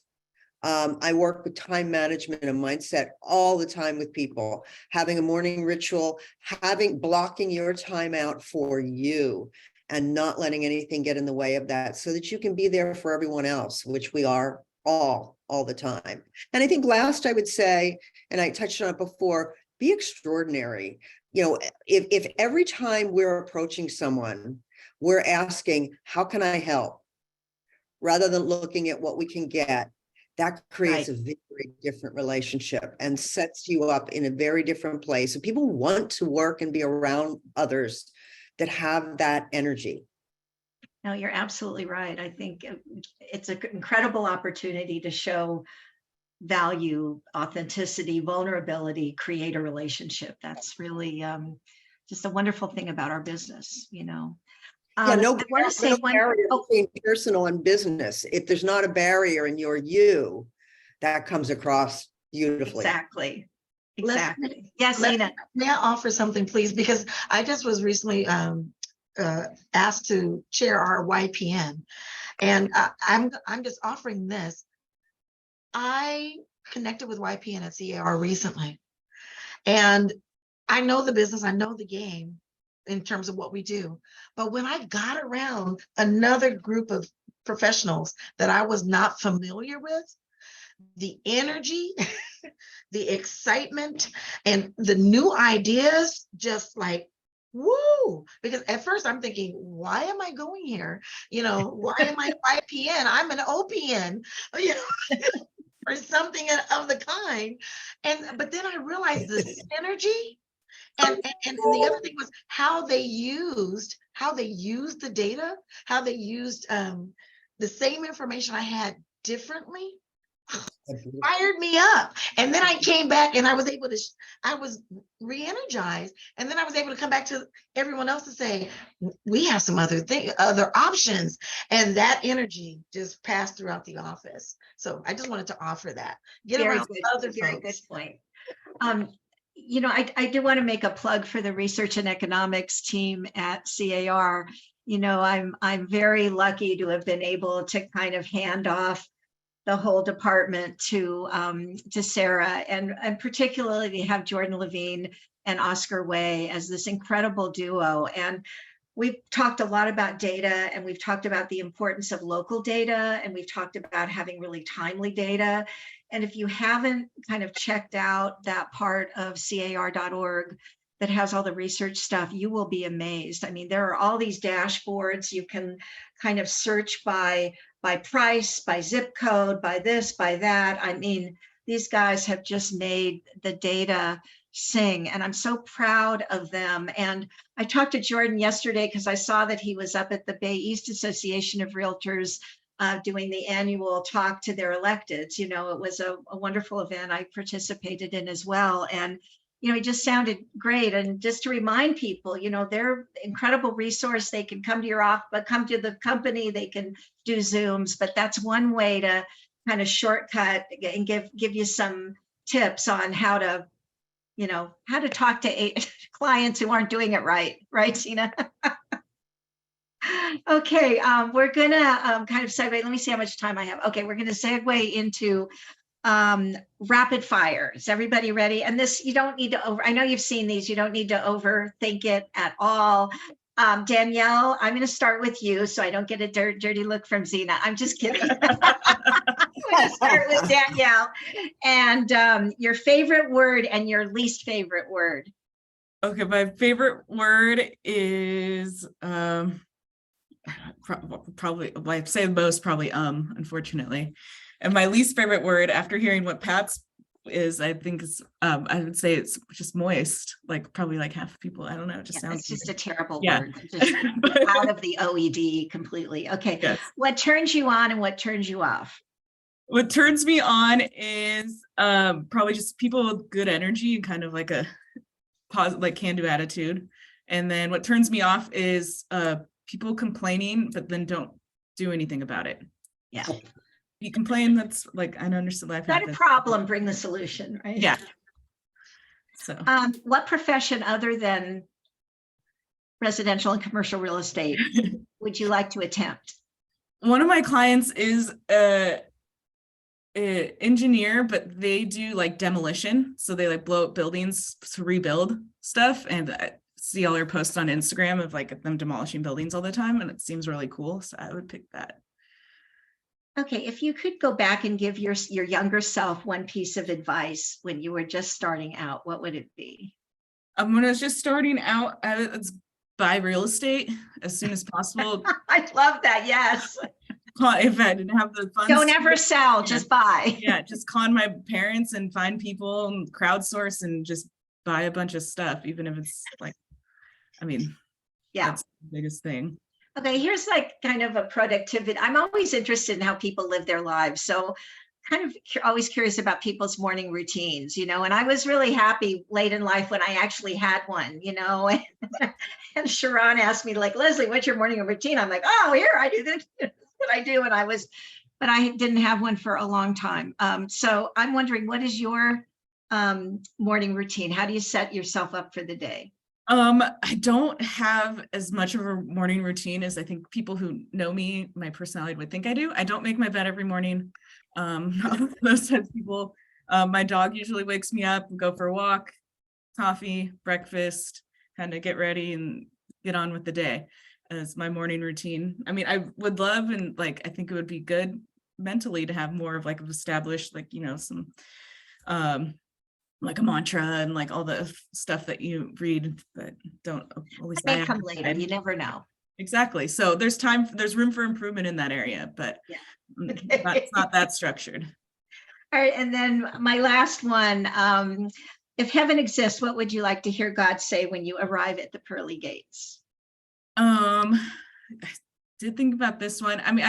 I work with time management and mindset all the time with people, having a morning ritual, blocking your time out for you and not letting anything get in the way of that, so that you can be there for everyone else, which we are all the time. And I think last I would say, and I touched on it before, be extraordinary. You know, if every time we're approaching someone, we're asking, how can I help? Rather than looking at what we can get, that creates a very different relationship and sets you up in a very different place. And people want to work and be around others that have that energy. No, you're absolutely right. I think it's an incredible opportunity to show value, authenticity, vulnerability, create a relationship. That's really just a wonderful thing about our business, you know. Yeah, no, I want to say barrier between personal and business. If there's not a barrier in your you, that comes across beautifully. Exactly. Yes, Zina. Zina. May I offer something, please? Because I just was recently asked to chair our YPN, and I'm just offering this. I connected with YPN at CAR recently, and I know the business, I know the game in terms of what we do. But when I got around another group of professionals that I was not familiar with, the energy, the excitement, and the new ideas, just like, woo! Because at first I'm thinking, why am I going here? You know, why am I YPN? I'm an OPN, you know, or something of the kind. But then I realized the synergy. And the other thing was how they used the data, how they used the same information I had differently, fired me up. And then I came back and I was re-energized. And then I was able to come back to everyone else and say, we have some other options. And that energy just passed throughout the office. So I just wanted to offer that. Get around other folks. Very good point. You know, I do want to make a plug for the research and economics team at CAR. You know, I'm very lucky to have been able to kind of hand off the whole department to Sarah, and particularly to have Jordan Levine and Oscar Way as this incredible duo. And we've talked a lot about data, and we've talked about the importance of local data, and we've talked about having really timely data. And if you haven't kind of checked out that part of car.org that has all the research stuff, you will be amazed. I mean, there are all these dashboards. You can kind of search by price, by zip code, by this, by that. I mean, these guys have just made the data sing, and I'm so proud of them. And I talked to Jordan yesterday because I saw that he was up at the Bay East Association of Realtors doing the annual talk to their electeds. You know, it was a wonderful event I participated in as well. And, you know, it just sounded great. And just to remind people, you know, they're incredible resource. They can come to your office, but come to the company, they can do Zooms, but that's one way to kind of shortcut and give you some tips on how to, you know, how to talk to clients who aren't doing it right, Zina? Okay, we're gonna kind of segue. Let me see how much time I have. Okay, we're gonna segue into rapid fire. Is everybody ready? And this, you don't need to I know you've seen these, you don't need to overthink it at all. Danielle, I'm gonna start with you so I don't get a dirty look from Zina. I'm just kidding. I'm gonna start with Danielle. And your favorite word and your least favorite word. Okay, my favorite word is probably, well, I'd say most probably unfortunately. And my least favorite word, after hearing what Pat's is, I think it's I would say it's just moist, like probably like half the people, I don't know, it just sounds it's just a terrible yeah. word, just out of the OED completely. Okay, yes. What turns you on and what turns you off? What turns me on is probably just people with good energy and kind of like a positive, like can-do attitude. And then what turns me off is people complaining, but then don't do anything about it. Yeah. You complain, that's like, I don't understand life. Got a problem, bring the solution, right? Yeah. So what profession other than residential and commercial real estate would you like to attempt? one of my clients is a engineer, but they do like demolition. So they like blow up buildings to rebuild stuff. And I see all their posts on Instagram of like them demolishing buildings all the time. And it seems really cool. So I would pick that. Okay, if you could go back and give your younger self one piece of advice when you were just starting out, what would it be? When I was just starting out, it's buy real estate as soon as possible. I love that. Yes. If I didn't have the funds. Don't ever sell, just buy. Yeah, just con my parents and find people and crowdsource and just buy a bunch of stuff, even if it's like, I mean, yeah, that's the biggest thing. Okay, here's like kind of a productivity. I'm always interested in how people live their lives. So kind of always curious about people's morning routines, you know, and I was really happy late in life when I actually had one, you know, and Sharon asked me like, Leslie, what's your morning routine? I'm like, oh, here, I do this, what I do. But I didn't have one for a long time. So I'm wondering, what is your morning routine? How do you set yourself up for the day? I don't have as much of a morning routine as I think people who know me, my personality would think I do. I don't make my bed every morning. Those types of people. My dog usually wakes me up, go for a walk, coffee, breakfast, kind of get ready and get on with the day as my morning routine. I mean, I would love and like, I think it would be good mentally to have more of like established, like, you know, some like a mantra and like all the stuff that you read, but don't always. They come later. You never know. Exactly. So there's room for improvement in that area, but yeah. It's not that structured. All right. And then my last one, if heaven exists, what would you like to hear God say when you arrive at the pearly gates? I did think about this one. I mean,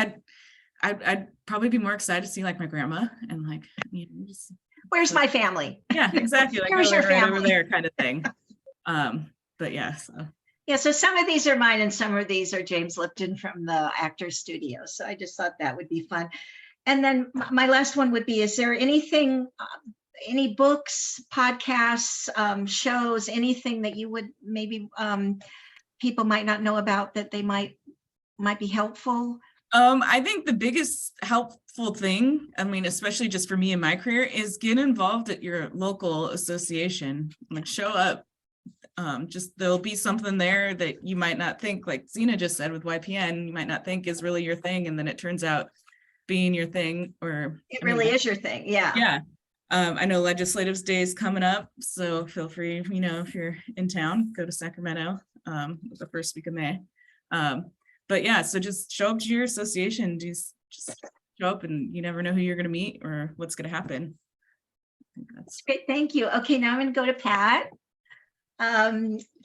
I'd probably be more excited to see like my grandma and like, you know, just, where's my family? Yeah, exactly. Like Where's your family? Right over there kind of thing. But yeah, so some of these are mine and some of these are James Lipton from the Actors Studio. So I just thought that would be fun. And then my last one would be, is there anything, any books, podcasts, shows, anything that you would maybe people might not know about that they might be helpful? I think the biggest helpful thing, I mean, especially just for me in my career, is get involved at your local association. Like show up. Just there'll be something there that you might not think, like Zina just said with YPN, you might not think is really your thing, and then it turns out being your thing, or it really is your thing. Yeah. Yeah. I know Legislative Day is coming up, so feel free, you know, if you're in town, go to Sacramento the first week of May. But yeah, so just show up to your association, just show up, and you never know who you're going to meet or what's going to happen. think that's Great, thank you. Okay, now I'm going to go to Pat.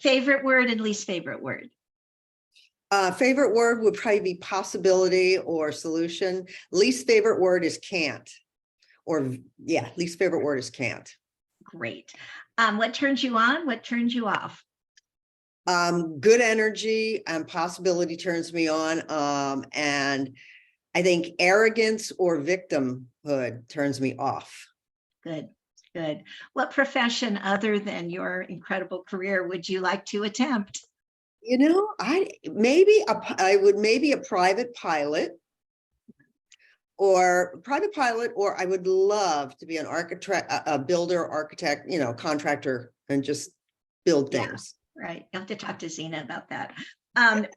Favorite word and least favorite word. Favorite word would probably be possibility or solution. Least favorite word is can't. Or yeah, least favorite word is can't. Great. What turns you on? What turns you off? Good energy and possibility turns me on. And I think arrogance or victimhood turns me off. Good, good. What profession other than your incredible career would you like to attempt? You know, I would maybe a private pilot, or I would love to be an architect, a builder, architect, you know, contractor, and just build Yeah. things. Right. You'll have to talk to Zina about that.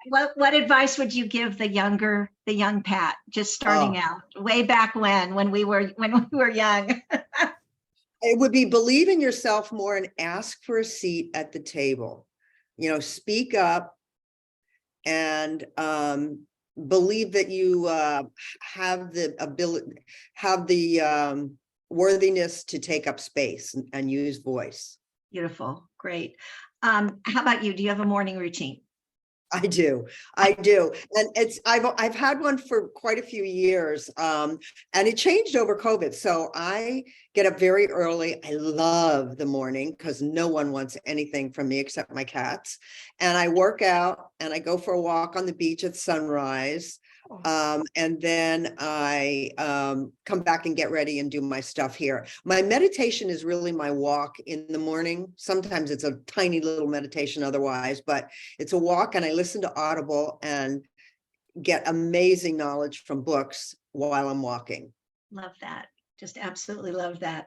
What advice would you give the young Pat just starting out way back when we were young? It would be believe in yourself more and ask for a seat at the table. You know, speak up and believe that you have the ability, have the worthiness to take up space and use voice. Beautiful. Great. How about you? Do you have a morning routine? I do. And I've had one for quite a few years. And it changed over COVID. So I get up very early. I love the morning because no one wants anything from me except my cats. And I work out and I go for a walk on the beach at sunrise. And then I come back and get ready and do my stuff here. My meditation is really my walk in the morning. Sometimes it's a tiny little meditation otherwise, but it's a walk and I listen to Audible and get amazing knowledge from books while I'm walking. Love that. Just absolutely love that.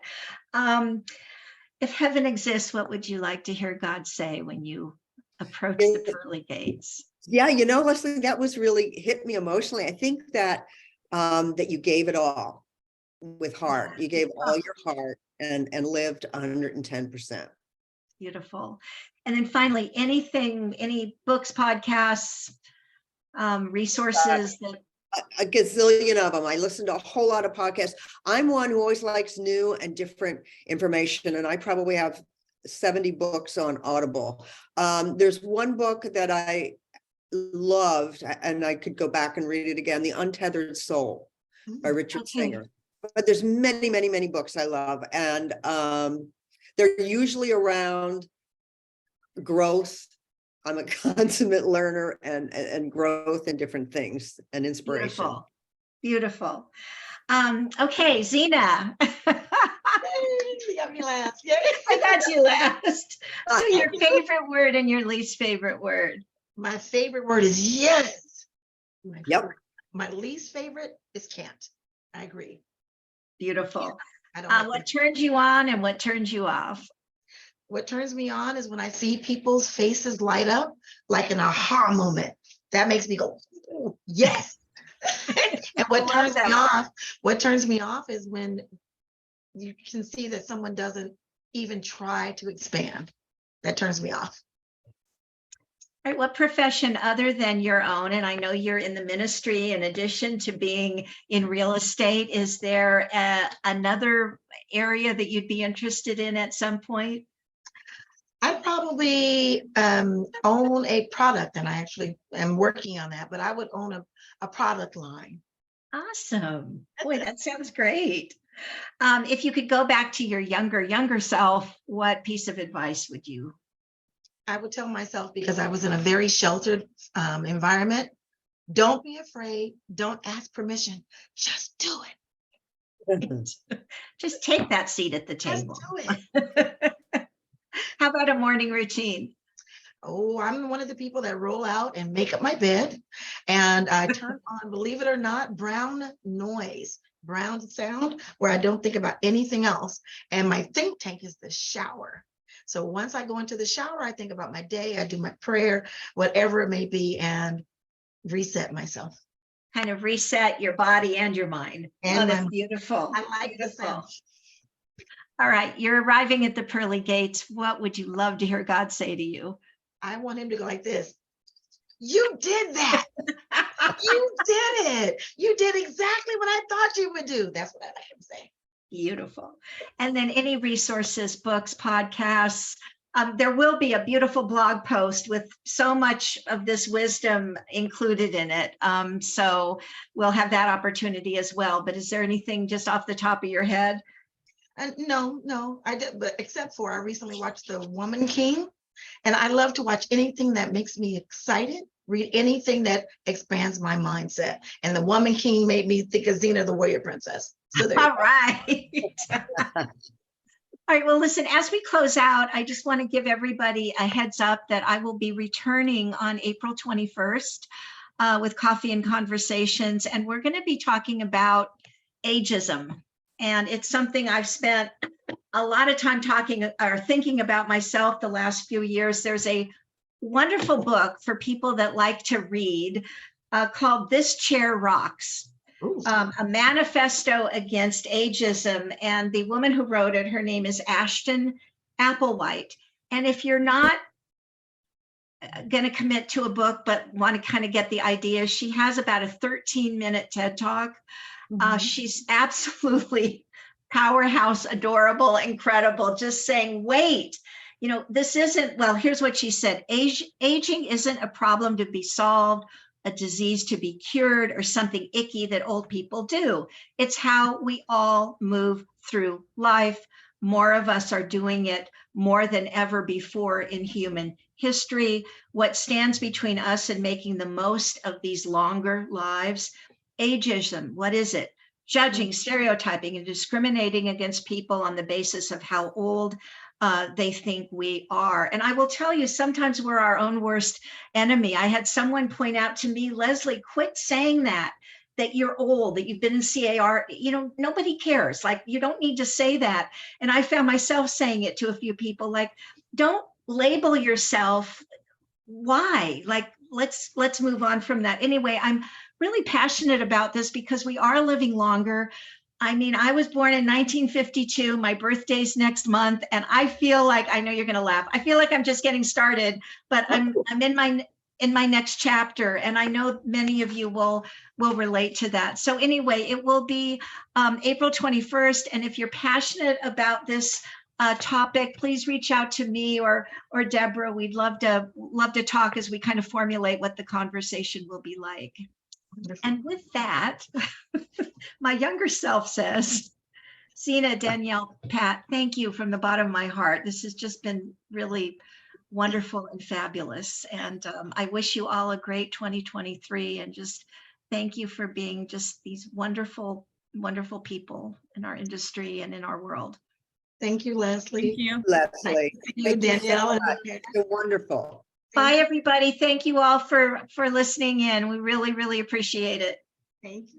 If heaven exists, what would you like to hear God say when you approach the pearly gates? Yeah, you know, Leslie, that was really hit me emotionally. I think that that you gave it all with heart. You gave all your heart and lived 110%. Beautiful. And then finally, any books, podcasts, resources that A gazillion of them. I listen to a whole lot of podcasts. I'm one who always likes new and different information, and I probably have 70 books on Audible. There's one book that I loved, and I could go back and read it again, The Untethered Soul by Richard Singer. But there's many, many, many books I love, and they're usually around growth. I'm a consummate learner and growth and different things and inspiration. Beautiful. Okay, Zina. You got me last. Yay. I got you last. So your favorite word and your least favorite word. My favorite word is yes. Yep. My least favorite is can't. I agree. Beautiful. I don't like What turns you on and what turns you off? What turns me on is when I see people's faces light up like an aha moment. That makes me go, "Ooh, yes." And what turns me off is when you can see that someone doesn't even try to expand. That turns me off. Right, what profession other than your own, and I know you're in the ministry in addition to being in real estate, is there another area that you'd be interested in at some point? I probably own a product, and I actually am working on that, but I would own a product line. Awesome. Boy, that sounds great. If you could go back to your younger self, what piece of advice would you? I would tell myself, because I was in a very sheltered environment, don't be afraid, don't ask permission, just do it. Just take that seat at the Just table. do it. How about a morning routine? Oh, I'm one of the people that roll out and make up my bed, and I turn on, believe it or not, brown sound, where I don't think about anything else. And my think tank is the shower. So once I go into the shower, I think about my day, I do my prayer, whatever it may be, and reset myself. Kind of reset your body and your mind. And that's beautiful. I like the sound. All right, you're arriving at the pearly gates. What would you love to hear God say to you? I want him to go like this. You did that. You did it. You did exactly what I thought you would do. That's what I like him to say. Beautiful. And then any resources, books, podcasts. There will be a beautiful blog post with so much of this wisdom included in it. So we'll have that opportunity as well. But is there anything just off the top of your head? No, I did, but except for I recently watched The Woman King, and I love to watch anything that makes me excited, read anything that expands my mindset. And The Woman King made me think of Zina, the Warrior Princess. So there. All right. All right, well, listen, as we close out, I just want to give everybody a heads up that I will be returning on April 21st with Coffee and Conversations, and we're going to be talking about ageism. And it's something I've spent a lot of time talking or thinking about myself the last few years. There's a wonderful book for people that like to read called This Chair Rocks. A manifesto against ageism. And the woman who wrote it, her name is Ashton Applewhite. And if you're not going to commit to a book, but want to kind of get the idea, she has about a 13-minute TED Talk. She's absolutely powerhouse, adorable, incredible, just saying, wait, you know, this isn't, well, here's what she said. Aging isn't a problem to be solved, a disease to be cured, or something icky that old people do. It's how we all move through life. More of us are doing it more than ever before in human history. What stands between us and making the most of these longer lives? Ageism, what is it? Judging, stereotyping, and discriminating against people on the basis of how old they think we are. And I will tell you, sometimes we're our own worst enemy. I had someone point out to me, Leslie, quit saying that you're old, that you've been in CAR, you know, nobody cares. Like, you don't need to say that. And I found myself saying it to a few people, like, don't label yourself. Why? Like, let's move on from that. Anyway, I'm really passionate about this because we are living longer. I mean, I was born in 1952. My birthday's next month, and I feel like, I know you're going to laugh, I feel like I'm just getting started, but I'm in my next chapter, and I know many of you will relate to that. So anyway, it will be April 21st, and if you're passionate about this topic, please reach out to me or Deborah. We'd love to talk as we kind of formulate what the conversation will be like. And with that, my younger self says, Zina, Danielle, Pat, thank you from the bottom of my heart. This has just been really wonderful and fabulous. And I wish you all a great 2023, and just thank you for being just these wonderful, wonderful people in our industry and in our world. Thank you, Leslie. Thank you. Leslie. Thank you, Thank you so Danielle. much. You're wonderful. Bye, everybody. Thank you all for listening in. We really, really appreciate it. Thank you.